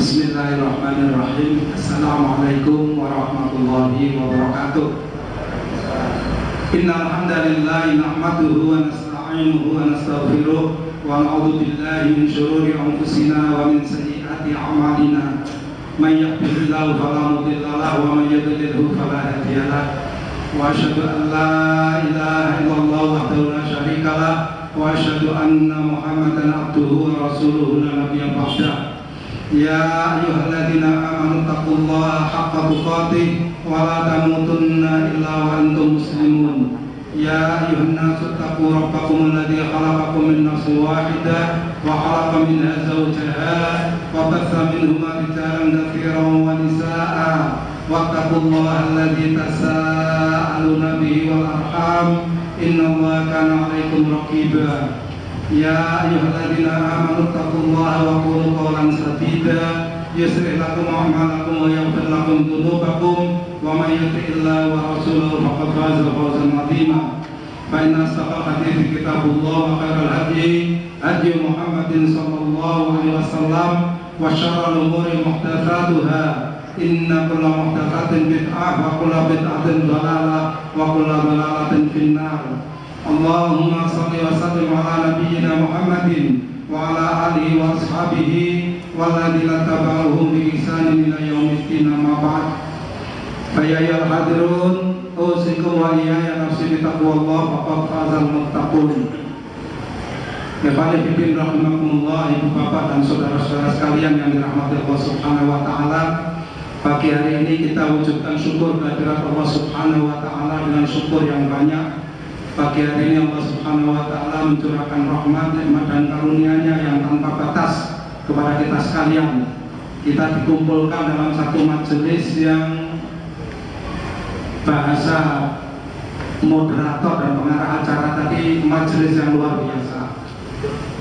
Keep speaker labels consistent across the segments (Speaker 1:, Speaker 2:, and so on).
Speaker 1: Bismillahirrahmanirrahim. Assalamualaikum warahmatullahi wabarakatuh. Innal hamdalillah nahmaduhu wa nasta'inuhu wa nastaghfiruh wa na'udzu billahi min shururi anfusina wa min sayyiati a'malina. May yahdihillahu fala mudilla lahu wa may yudlilhu fala hadiya lahu. Wa asyhadu an la ilaha illallah wahdahu la syarika lahu wa asyhadu anna Muhammadan abduhu wa rasuluhu la nabiyya ba'dah. Ya ayyuhalladzina amanu taqullaha haqqa tuqatih wa la tamutunna illa wa antum muslimun. Ya ayyuhan nasu taqu rabbakum alladzi khalaqakum min nafsin wahidah wa khalaqa minha zawjaha wa batha minhuma rijalan katsiran wa nisaa'a wattaqullaha alladzi tasaaluna bihi wal arham innallaha kana 'alaikum raqiba. Ya ayyuhalladzina amanu taqullaha wa qulu qawlan sadida yushrih lakum a'malakum wa yaghfir lakum dhunubakum wa may yuti'illaha wa rasulahu faqad faza fawzan 'azima. Fa inna asdaqal hadithi kitabullah wa khairal hadyi hadyi Muhammadin sallallahu alaihi wasallam wa syarrul umuri muhdatsatuha inna kulla muhdatsatin bid'ah wa kulla bid'atin dhalalah wa kulla dhalalatin finnar. Allahumma salli wa sallim ala nabiyyina Muhammadin wa ala alihi wa ashabihi walladzina tabauhum bi ihsanin ila yaumiddin amma ba'd. Fa ya ayyuhal hadirun usikum wa iyaya nafsi bi taqwallah faqad fazal muttaqun. Kepada pimpin rahimakumullah, ibu bapak dan saudara-saudara sekalian yang dirahmati Allah Subhanahu wa taala. Pagi hari ini kita wujudkan syukur kehadirat Allah Subhanahu wa taala dengan syukur yang banyak. Pagi hari ini Allah Subhanahu wa ta'ala mencurahkan rahmat, nikmat dan karunia-Nya yang tanpa batas kepada kita sekalian. Kita dikumpulkan dalam satu majelis yang bahasa moderator dan pengarah acara tadi majelis yang luar biasa.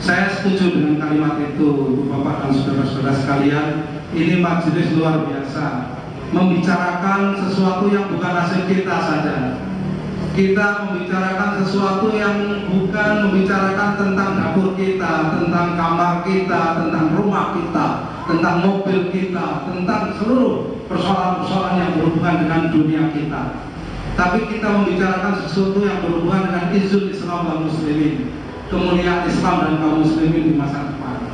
Speaker 1: Saya setuju dengan kalimat itu, Bapak dan saudara-saudara sekalian. Ini majelis luar biasa, membicarakan sesuatu yang bukan hasil kita saja. Kita membicarakan sesuatu yang bukan membicarakan tentang dapur kita, tentang kamar kita, tentang rumah kita, tentang mobil kita, tentang seluruh persoalan-persoalan yang berhubungan dengan dunia kita. Tapi kita membicarakan sesuatu yang berhubungan dengan izzul Islam dan muslimin, kemuliaan Islam dan kaum muslimin di masa depan.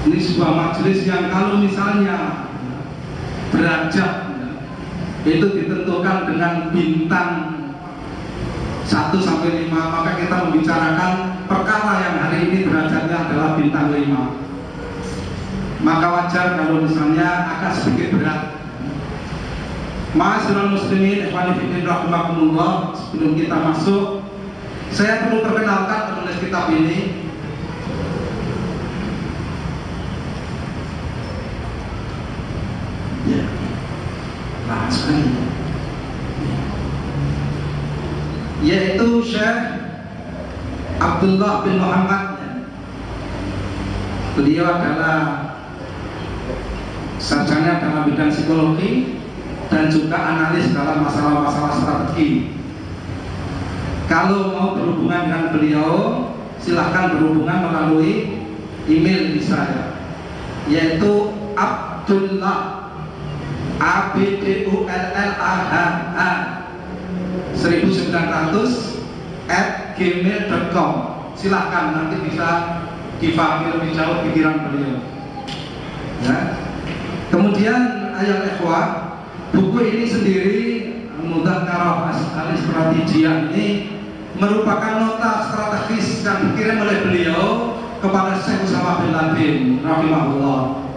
Speaker 1: Ini sebuah majelis yang kalau misalnya derajat itu ditentukan dengan bintang 1 sampai 5, maka kita membicarakan perkara yang hari ini derajatnya adalah bintang 5. Maka wajar kalau misalnya agak sedikit berat. Ma'asyiral muslimin ikhwani fillah rahimakumullah, sebelum kita masuk saya perlu perkenalkan penulis kitab ini. Ya. Nah, sekali. Yaitu Syekh Abdullah bin Muhammad. Beliau adalah sarjana dalam bidang psikologi dan juga analis dalam masalah-masalah strategi. Kalau mau berhubungan dengan beliau, silahkan berhubungan melalui email di saya, yaitu Abdullah ABDULLAHA 1900@gmail.com. Silahkan, nanti bisa difahami lebih jauh pikiran beliau. Ya. Kemudian ayat ikhwah, buku ini sendiri Mudzakarah Al-Istratijiyah ini merupakan nota strategis yang dikirim oleh beliau kepada Syekh Usama bin Laden rahimahullah.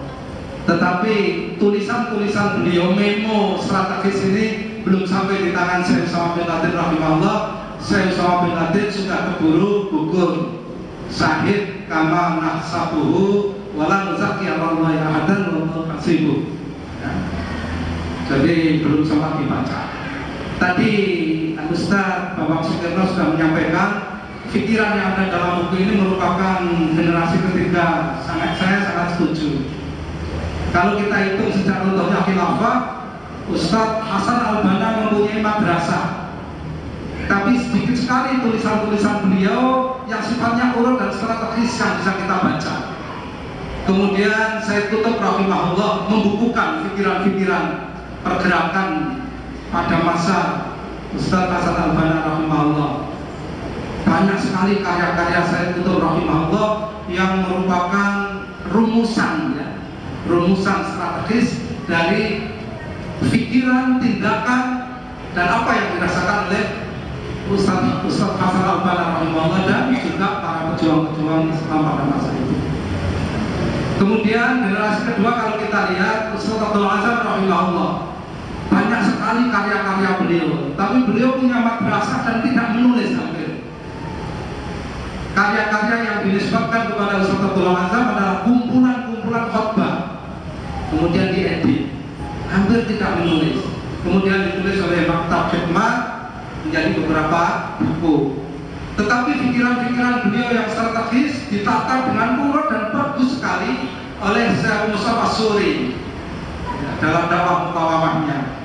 Speaker 1: Tetapi tulisan-tulisan beliau, memo strategis ini belum sampai di tangan Syekh Usama bin Laden rahimahullah. Syekh Usama bin Laden sudah keburu gugur. Syahid kama nahsabuhu wala nuzaki Allahi ahadan wa hasibuh. Jadi belum sempat dibaca. Tadi Ustaz Bapak Sukirno sudah menyampaikan pikiran yang ada dalam buku ini merupakan generasi ketiga. Saya sangat setuju. Kalau kita hitung sejak runtuhnya khilafah, Ustadz Hasan Al-Banna mempunyai madrasah, tapi sedikit sekali tulisan-tulisan beliau yang sifatnya urut dan strategis yang bisa kita baca. Kemudian Sayyid Qutb rahimahullah membukukan pikiran-pikiran pergerakan pada masa Ustaz Hasan Al-Banna rahimahullah. Banyak sekali karya-karya Sayyid Qutb rahimahullah yang merupakan rumusan, ya, rumusan strategis dari pikiran, tindakan, dan apa yang dirasakan oleh Ustaz Hasan Al-Banna rahimahullah dan juga para pejuang-pejuang Islam pada masa itu. Kemudian generasi kedua kalau kita lihat Ustaz Abdul Azhar rahimahullah, banyak sekali karya-karya beliau, tapi beliau punya madrasah dan tidak menulis hampir. Karya-karya yang dinisbatkan kepada Ustaz Abdul Azhar adalah kumpulan-kumpulan khutbah, kemudian diedit, hampir tidak menulis. Kemudian ditulis oleh Maktab Khidmat menjadi beberapa buku. Tetapi pikiran-pikiran beliau yang strategis ditata dengan murah dan bagus sekali oleh Syekh Musa Pasuri dalam dakwah mukawamahnya.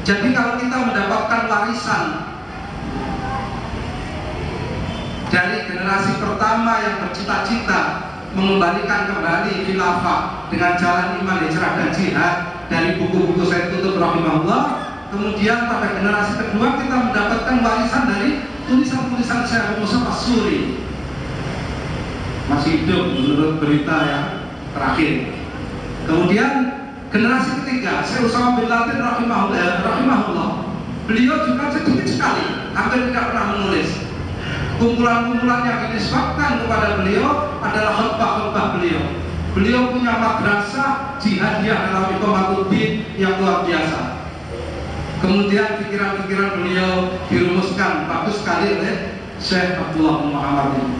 Speaker 1: Jadi kalau kita mendapatkan warisan dari generasi pertama yang bercita-cita mengembalikan kembali khilafah dengan jalan iman, hijrah, dan jihad dari buku-buku Sayyid Qutb rahimahullah, kemudian pada generasi kedua kita mendapatkan warisan dari tulisan-tulisan Syekh Musa Pasuri, masih hidup menurut berita yang terakhir. Kemudian generasi ketiga Syekh Usama bin Laden rahimahullah, beliau juga sedikit sekali, hampir tidak pernah menulis. Kumpulan-kumpulan yang dinisbatkan kepada beliau adalah khutbah-khutbah beliau. Beliau punya madrasah jihadiyah dalam iqamatuddin yang luar biasa. Kemudian pikiran-pikiran beliau dirumuskan bagus sekali oleh Syekh Abdullah bin Muhammad ini.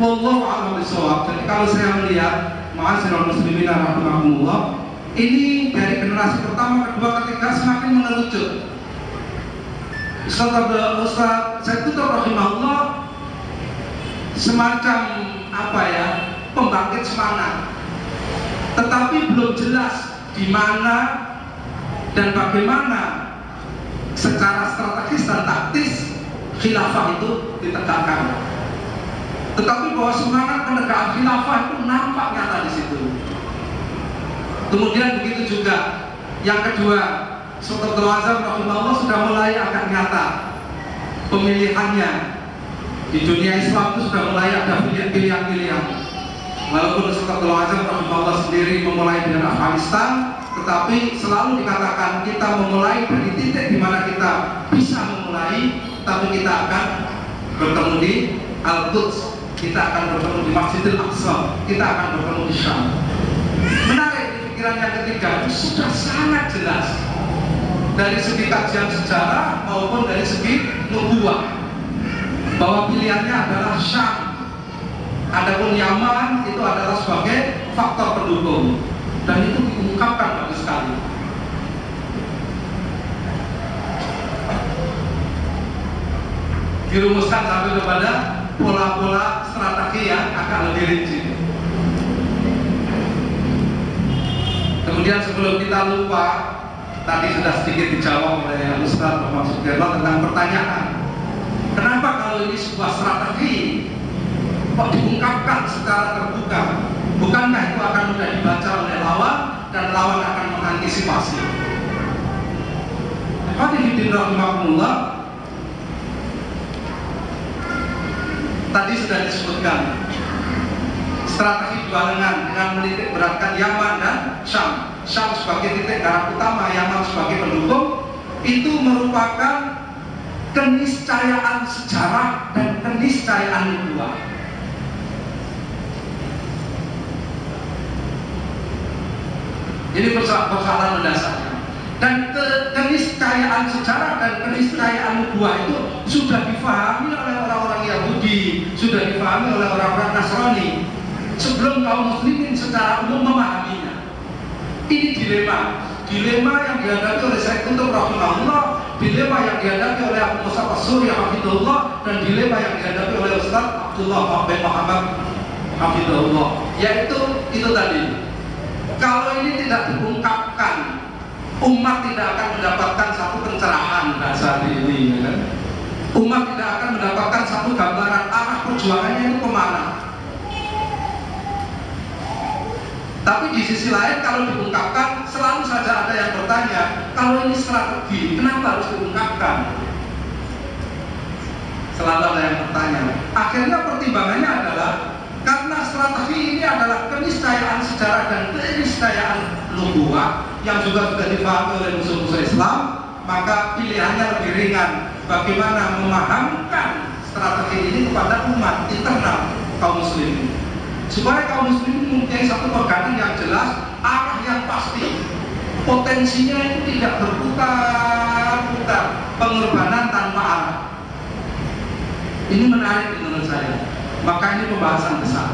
Speaker 1: Wallahu a'lam bishawab. Jadi kalau saya melihat ma'asyiral muslimin rahimakumullah, ini dari generasi pertama, kedua, ketiga semakin mengerucut. Ustaz Sayyid Qutb rahimahullah semacam apa ya, pembangkit semangat. Tetapi belum jelas di mana dan bagaimana secara strategis dan taktis khilafah itu ditegakkan. Tetapi bahwa semangat penegakan khilafah itu nampak nyata di situ. Kemudian begitu juga yang kedua, Syekh Abdul Azhar rahimahullah sudah mulai agak nyata pemilihannya di dunia Islam itu sudah mulai ada pilihan-pilihan. Walaupun Syekh Abdul Azhar rahimahullah sendiri memulai dengan Afghanistan, tetapi selalu dikatakan kita memulai dari titik di mana kita bisa memulai, tapi kita akan bertemu di Al-Quds, kita akan bertemu di Masjidil Aqsa, kita akan bertemu di Syam. Menarik, pikiran yang ketiga itu sudah sangat jelas dari segi kajian sejarah maupun dari segi nubuwah bahwa pilihannya adalah Syam. Adapun Yaman itu adalah sebagai faktor pendukung, dan itu diungkapkan bagus sekali. Dirumuskan sampai kepada pola-pola strategi yang akan lebih rinci. Kemudian sebelum kita lupa, tadi sudah sedikit dijawab oleh Ustaz Muhammad Sudirman tentang pertanyaan, kenapa kalau ini sebuah strategi kok diungkapkan secara terbuka? Bukankah itu akan mudah dibaca oleh lawan dan lawan akan mengantisipasi? Hadirin rahimakumullah, tadi sudah disebutkan strategi dua lengan dengan menitik beratkan Yaman dan Syam. Syam sebagai titik garap utama, Yaman sebagai pendukung, itu merupakan keniscayaan sejarah dan keniscayaan nubuwah. Ini persoalan mendasar. Dan keniscayaan sejarah dan keniscayaan nubuwah itu sudah difahami oleh orang-orang Yahudi, sudah difahami oleh orang-orang Nasrani sebelum kaum muslimin secara umum memahaminya. Ini dilema yang dihadapi oleh Syekh Qutb rahimahullah, dilema yang dihadapi oleh Abu Musa Pasuri hafizahullah, dan dilema yang dihadapi oleh Ustaz Abdullah bin Muhammad hafizahullah, yaitu itu tadi. Kalau ini tidak diungkapkan, umat tidak akan mendapatkan satu pencerahan bahasa ini, ya kan? Umat tidak akan mendapatkan satu gambaran arah perjuangannya itu kemana. Tapi di sisi lain kalau diungkapkan selalu saja ada yang bertanya, kalau ini strategi, kenapa harus diungkapkan? Selalu ada yang bertanya. Akhirnya pertimbangannya adalah karena strategi ini adalah keniscayaan sejarah dan keniscayaan nubuwah yang juga sudah dipahami oleh musuh-musuh Islam, maka pilihannya lebih ringan. Bagaimana memahamkan strategi ini kepada umat internal kaum muslimin, supaya kaum muslimin mempunyai satu pegangan yang jelas, arah yang pasti, potensinya itu tidak berputar-putar, pengorbanan tanpa arah. Ini menarik menurut saya, maka ini pembahasan besar.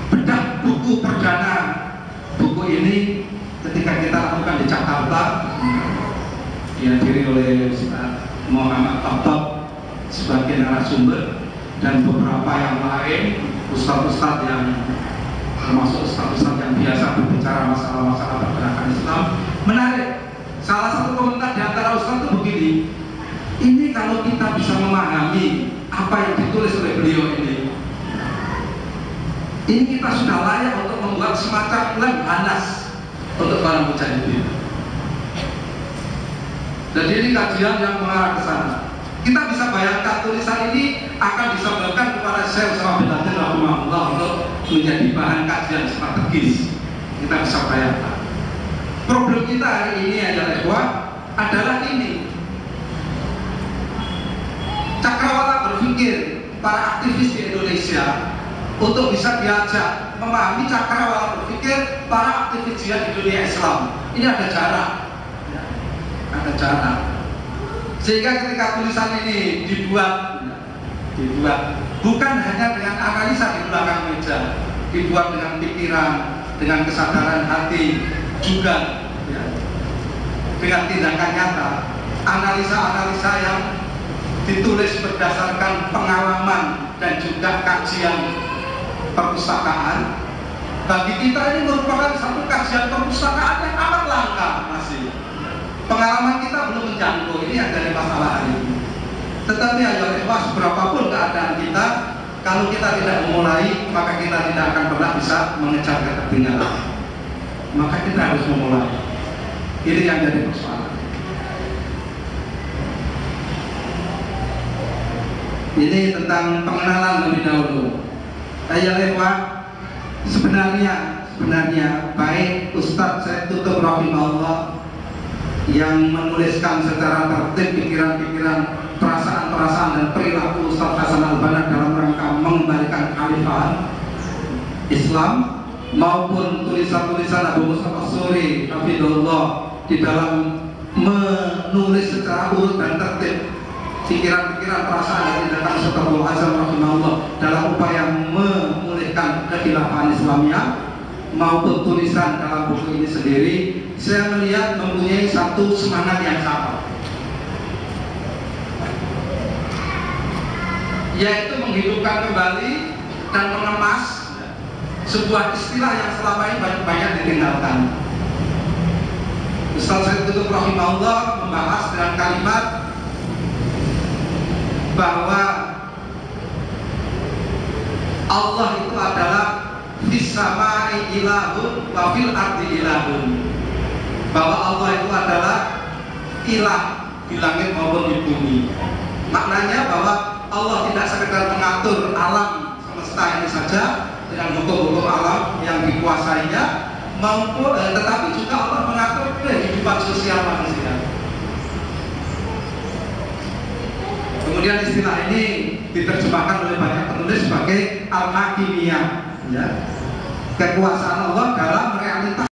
Speaker 1: Bedah buku perdana, buku ini ketika kita lakukan di Jakarta, dihadiri oleh Ustaz Muhammad Abab sebagai narasumber dan beberapa yang lain, ustaz-ustaz yang termasuk ustaz-ustaz yang biasa berbicara masalah-masalah pergerakan Islam. Menarik, salah satu komentar di antara ustaz itu begini, ini kalau kita bisa memahami apa yang ditulis oleh beliau ini kita sudah layak untuk membuat semacam lemhanas untuk para mujahidin. Jadi ini kajian yang mengarah ke sana. Kita bisa bayangkan tulisan ini akan disebabkan kepada Syekh Osama bin Laden rahimahullah untuk menjadi bahan kajian strategis. Kita bisa bayangkan. Problem kita hari ini adalah ini. Cakrawala berpikir para aktivis di Indonesia untuk bisa diajak memahami cakrawala berpikir para aktivis jihad di dunia Islam. Ini ada jarak. Ada cara, sehingga ketika tulisan ini dibuat bukan hanya dengan analisa di belakang meja, dibuat dengan pikiran, dengan kesadaran hati, juga ya, dengan tindakan nyata, analisa-analisa yang ditulis berdasarkan pengalaman dan juga kajian perpustakaan. Bagi kita ini merupakan satu kajian perpustakaan yang amat langka masih. Pengalaman kita belum menjangkau, ini yang dari masalah hari ini. Tetapi ayo berapapun keadaan kita, kalau kita tidak memulai, maka kita tidak akan pernah bisa mengejar ketertinggalan. Maka kita harus memulai. Ini yang jadi persoalan. Ini tentang pengenalan lebih dahulu. Ayo sebenarnya baik Ustadz Said Tutup rahimahullah yang menuliskan secara tertib pikiran-pikiran, perasaan-perasaan dan perilaku Ustaz Hasan Al-Banna dalam rangka mengembalikan khalifahan Islam, maupun tulisan-tulisan Abu Mus'ab As-Suri hafizahullah di dalam menulis secara urut dan tertib pikiran-pikiran, perasaan dan tindakan Ustaz Abdul Azam rahimahullah dalam upaya memulihkan kekhilafahan Islamiyah, maupun tulisan dalam buku ini sendiri, saya melihat mempunyai satu semangat yang sama, yaitu menghidupkan kembali dan mengemas sebuah istilah yang selama ini banyak ditinggalkan. Ustaz Said Qutb rahimahullah membahas dengan kalimat bahwa Allah itu adalah fis samai ilahun wa fil ardi ilahun, bahwa Allah itu adalah ilah di langit maupun di bumi. Maknanya bahwa Allah tidak sekedar mengatur alam semesta ini saja dengan hukum-hukum alam yang dikuasainya, maupun tetapi juga Allah mengatur kehidupan sosial manusia. Kemudian istilah ini diterjemahkan oleh banyak penulis sebagai al-hakimiyah, ya, kekuasaan Allah dalam realitas